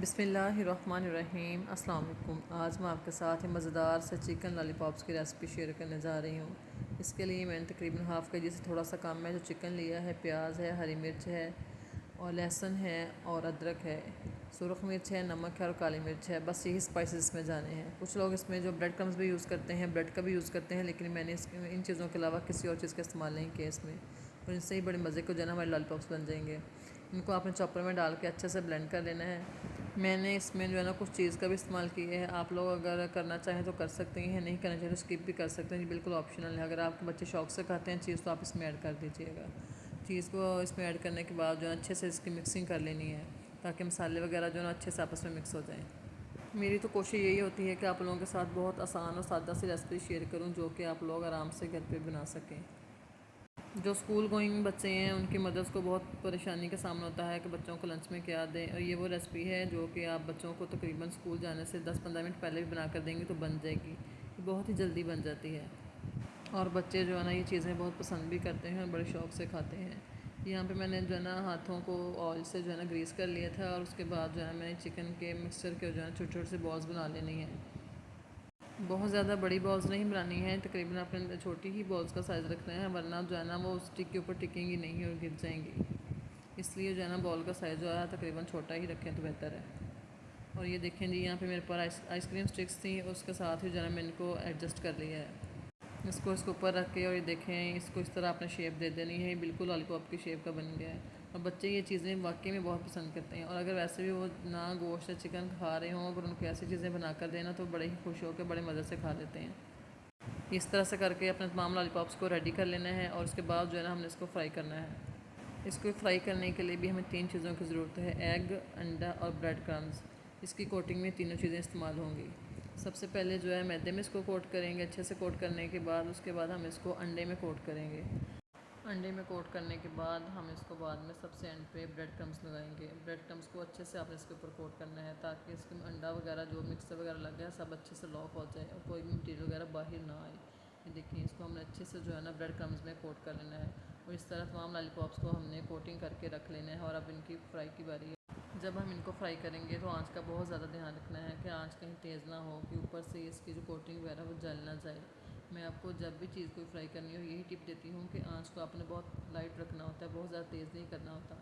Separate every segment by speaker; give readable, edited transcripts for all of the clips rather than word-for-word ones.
Speaker 1: बिस्मिल्लाहिर्रहमानिर्रहीम। अस्सलाम वालेकुम। आज मैं आपके साथ मज़ेदार से चिकन लॉलीपॉप्स की रेसिपी शेयर करने जा रही हूँ। इसके लिए मैंने तकरीबन हाफ़ के जी से थोड़ा सा कम है जो चिकन लिया है। प्याज है, हरी मिर्च है और लहसुन है और अदरक है, सुरख मिर्च है, नमक है और काली मिर्च है। बस यही स्पाइसेस इसमें जाने हैं। कुछ लोग इसमें जो ब्रेड क्रम्स भी यूज़ करते हैं, ब्रेड का भी यूज़ करते हैं, लेकिन मैंने इन चीज़ों के अलावा किसी और चीज़ का इस्तेमाल नहीं किया इसमें। और इनसे ही बड़े मज़े को जो है ना हमारे लॉलीपॉप्स बन जाएंगे। इनको आपने चॉपर में डाल के अच्छे से ब्लेंड कर लेना है। मैंने इसमें जो है ना कुछ चीज़ का भी इस्तेमाल किया है। आप लोग अगर करना चाहें तो कर सकते हैं, नहीं करना चाहें तो स्किप भी कर सकते हैं। ये बिल्कुल ऑप्शनल है। अगर आपके बच्चे शौक से खाते हैं चीज़ तो आप इसमें ऐड कर दीजिएगा। चीज़ को इसमें ऐड करने के बाद जो है अच्छे से इसकी मिक्सिंग कर लेनी है, ताकि मसाले वगैरह जो है ना अच्छे से आपस में मिक्स हो जाएँ। मेरी तो कोशिश यही होती है कि आप लोगों के साथ बहुत आसान और सादा सी रेसिपी शेयर करूँ, जो कि आप लोग आराम से घर पे बना सकें। जो स्कूल गोइंग बच्चे हैं उनकी मदर्स को बहुत परेशानी का सामना होता है कि बच्चों को लंच में क्या दें, और ये वो रेसिपी है जो कि आप बच्चों को तकरीबन स्कूल जाने से 10-15 मिनट पहले भी बना कर देंगे तो बन जाएगी। ये बहुत ही जल्दी बन जाती है और बच्चे जो है ना ये चीज़ें बहुत पसंद भी करते हैं और बड़े शौक़ से खाते हैं। यहाँ पे मैंने जो है ना हाथों को ऑयल से जो है ना ग्रीस कर लिया था, और उसके बाद जो है मैंने चिकन के मिक्सचर के जो है छोटे छोटे से बॉल्स बना लेनी है। बहुत ज़्यादा बड़ी बॉल्स नहीं बनानी है, तकरीबन आपने छोटी ही बॉल्स का साइज़ रखना है, वरना जो है ना वो स्टिक के ऊपर टिकेंगी नहीं और गिर जाएंगी। इसलिए जो है ना बॉल का साइज़ जो है तकरीबन छोटा ही रखें तो बेहतर है। और ये देखें जी, यहाँ पे मेरे पास आइसक्रीम स्टिक्स थी, उसके साथ ही जो है मैंने इनको एडजस्ट कर लिया है। इसको ऊपर रख के, और ये देखें इसको इस तरह आपने शेप दे देनी है। बिल्कुल लॉलीपॉप की शेप का बन गया है और बच्चे ये चीज़ें वाकई में बहुत पसंद करते हैं। और अगर वैसे भी वो ना गोश्त या चिकन खा रहे हों, अगर उनको ऐसी चीज़ें बना कर देना तो बड़े ही खुश होकर बड़े मज़े से खा लेते हैं। इस तरह से करके अपने तमाम लॉलीपॉप्स को रेडी कर लेना है, और उसके बाद जो है ना हमने इसको फ्राई करना है। इसको फ्राई करने के लिए भी हमें 3 चीज़ों की ज़रूरत है: एग, अंडा और ब्रेड क्रम्स। इसकी कोटिंग में तीनों चीज़ें इस्तेमाल होंगी। सबसे पहले जो है मैदे में इसको कोट करेंगे। अच्छे से कोट करने के बाद उसके बाद हम इसको अंडे में कोट करेंगे। अंडे में कोट करने के बाद हम इसको बाद में सबसे एंड पे ब्रेड क्रम्स लगाएंगे। ब्रेड क्रम्स को अच्छे से आपने इसके ऊपर कोट करना है, ताकि इसके अंडा वगैरह जो मिक्सर वगैरह लग गया सब अच्छे से लॉक हो जाए और कोई भी मटीरियल वगैरह बाहर ना आए। ये देखिए, इसको हमने अच्छे से जो है ना ब्रेड क्रम्स में कोट कर लेना है, और इस तरह तमाम लॉलीपॉप्स को हमने कोटिंग करके रख लेना है। और अब इनकी फ्राई की बारी है। जब हम इनको फ्राई करेंगे तो आंच का बहुत ज़्यादा ध्यान रखना है कि आंच कहीं तेज़ ना हो, कि ऊपर से इसकी जो कोटिंग वगैरह वो जल ना जाए। मैं आपको जब भी चीज़ को फ्राई करनी हो यही टिप देती हूँ कि आंच को आपने बहुत लाइट रखना होता है, बहुत ज़्यादा तेज़ नहीं करना होता।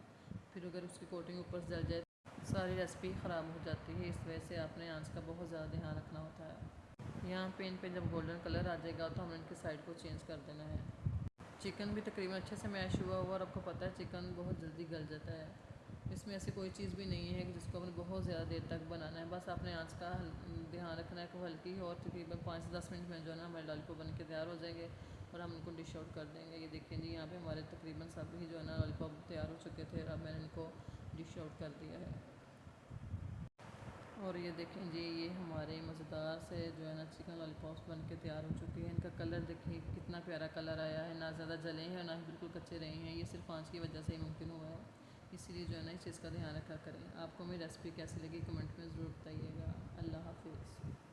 Speaker 1: फिर अगर उसकी कोटिंग ऊपर से जल जाए सारी रेसिपी ख़राब हो जाती है। इस वजह से आपने आंच का बहुत ज़्यादा ध्यान रखना होता है। यहाँ पे इन पे जब गोल्डन कलर आ जाएगा तो हमें इनकी साइड को चेंज कर देना है। चिकन भी तकरीबन अच्छे से मैश हुआ और आपको पता है चिकन बहुत जल्दी गल जाता है। इसमें ऐसी कोई चीज़ भी नहीं है कि जिसको आपने बहुत ज़्यादा देर तक बनाना है। बस आपने आंच का ध्यान रखना है कि हल्की ही, और तकरीबन 5 से 10 मिनट में जो है ना हमारे लॉलीपॉप बन के तैयार हो जाएंगे और हम इनको डिश आउट कर देंगे। ये देखें जी, यहाँ पे हमारे तकरीबन सब ही जो है ना लॉलीपॉप तैयार हो चुके थे, और अब मैंने इनको डिश आउट कर दिया है। और ये देखें जी, ये हमारे मज़ेदार से जो है ना चिकन लॉलीपॉप्स बन के तैयार हो चुके हैं। इनका कलर देखिए कितना प्यारा कलर आया है, ना ज़्यादा जले हैं और ना ही बिल्कुल कच्चे रहे हैं। ये सिर्फ आंच की वजह से ही मुमकिन हुआ है, इसीलिए जो है ना इस चीज़ का ध्यान रखा करें। आपको मेरी रेसिपी कैसी लगी कमेंट में ज़रूर बताइएगा। अल्लाह हाफिज़।